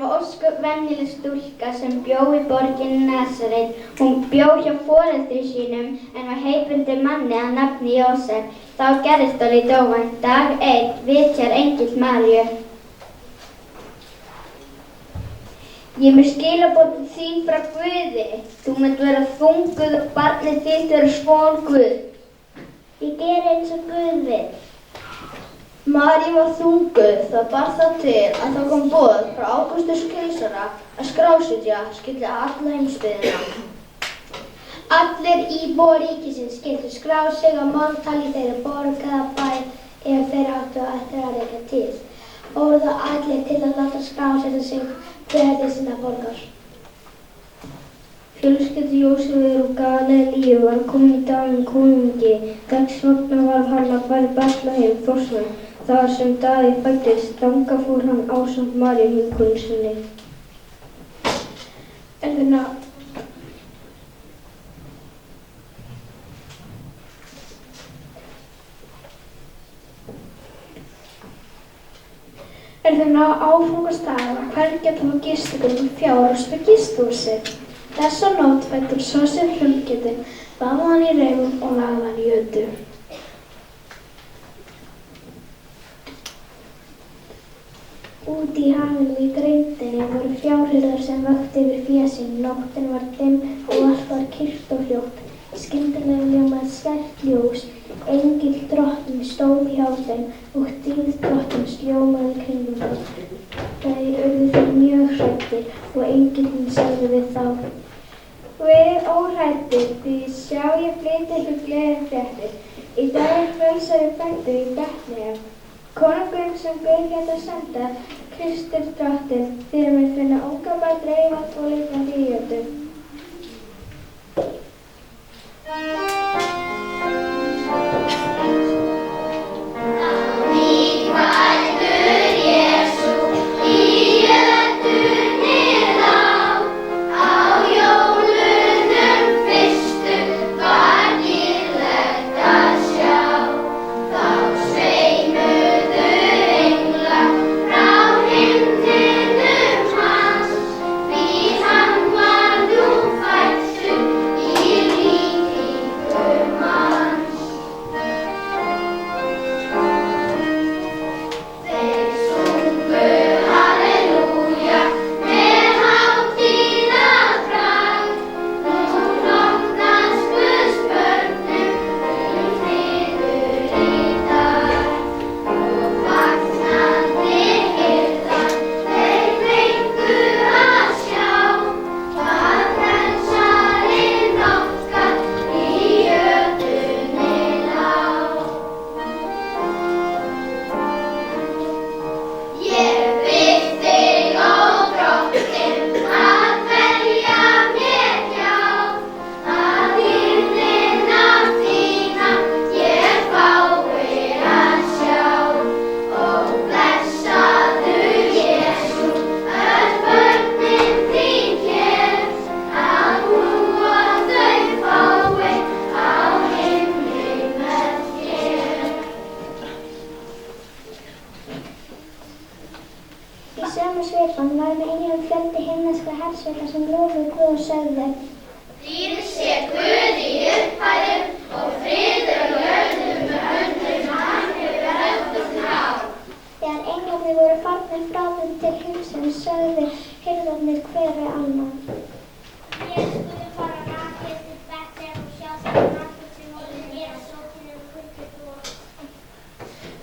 var ósköp venjuleg stúlka sem bjó í borginni Nasaret. Hún bjó hjá foreldri sínum en var heitbundin manni að nafni Jósef. Þá gerðist dálítið óvænt. Dag einn vitjar engill Maríu. Ég er með skilaboð til þín frá Guði. Þú munt vera þunguð og barnið þitt vera svonguð. Ég geri eins og Guð vill. Maríu var þunguð. Það bar það til að það kom boð frá Ágústus keisara að skrásetja skyldi alla heimsbyggðina. Allir íbúar ríkisins skyldu skrá sig á máltali þeirra borg eða bæ ef þeir áttu eftir að rekja til. Fóru þá allir til að láta skrásetja sig hverði sinna borgar. Fjölskyldu Jósefar úr Galilíu var komin í Davíð konungi. Þess vegna varð hann að fara í Betlehem forsvarar. Þar sem Davíð fæddist, þangað fór hann ásamt Maríu vinkonu sinni. Er þeir ná áfangastað og hvergi að fá gistingu fjárhús við gisthúsið. Þessa nótt fæddi svo sér hrumgetinn, baðaði hann í reifum og lagði hann í jötu. Úti í hafinu í greindinni voru fjárhirðar sem vöktu yfir fé sín. Nóttin var dimm og allt var kyrrt og hljótt. Skyndilega ljómaði skært ljós. Engill drottins stóð hjá þeim og dýrð drottins ljómaði kringum þá. Þeir urðu þeir mjög hræddir og engillinn sagði við þá: Verið óhræddir, því sjá ég flyt ykkur gleðifréttir. Í dag er frelsari fæddur í Betlehem. Konungurinn sem Guð lét að senda, Kristur drottinn, þér mun finna unga barn reifað og liggjandi í jötu.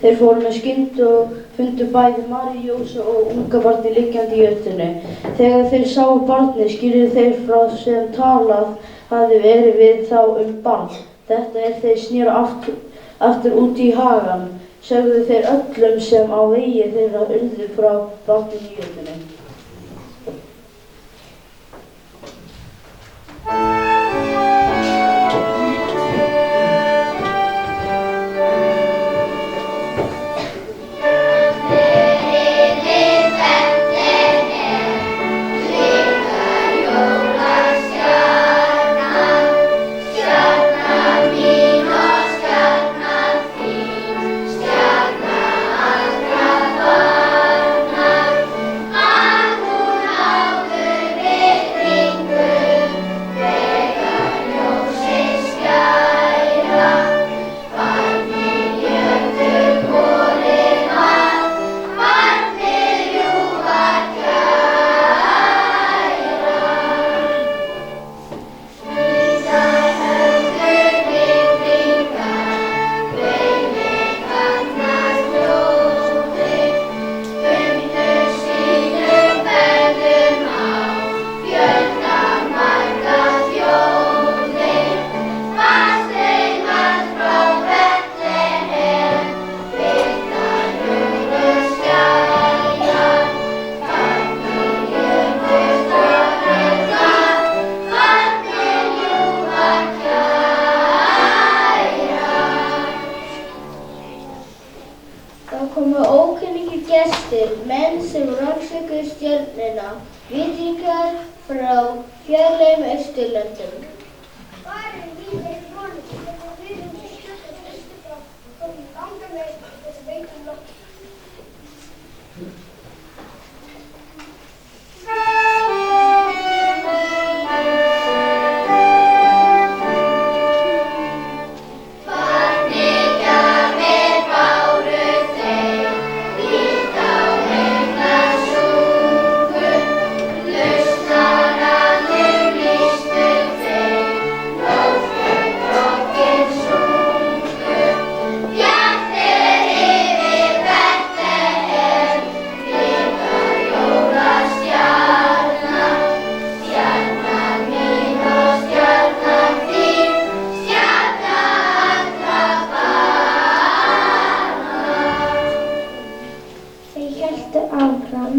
Þeir fóru með skyndu og fundu bæði Maríu Jósef og unga barnið liggjandi í jötunni. Þegar þeir sáu barnið skýrðu þeir frá sem talað hafði verið við þá barn. Þetta þeir snéru aftur út í hagann, sögðu þeir öllum sem á vegi þeirra urðu frá barninu í jötunni. Ah! komu ókunnugir gestir, menn sem rannsökuðu stjörnuna, vitringar frá fjarlægum Austurlöndum. Farin víðir vonandi þegar við stjörnum fyrstu frá komum langar leið þess að veita loft. Þau héldu áfram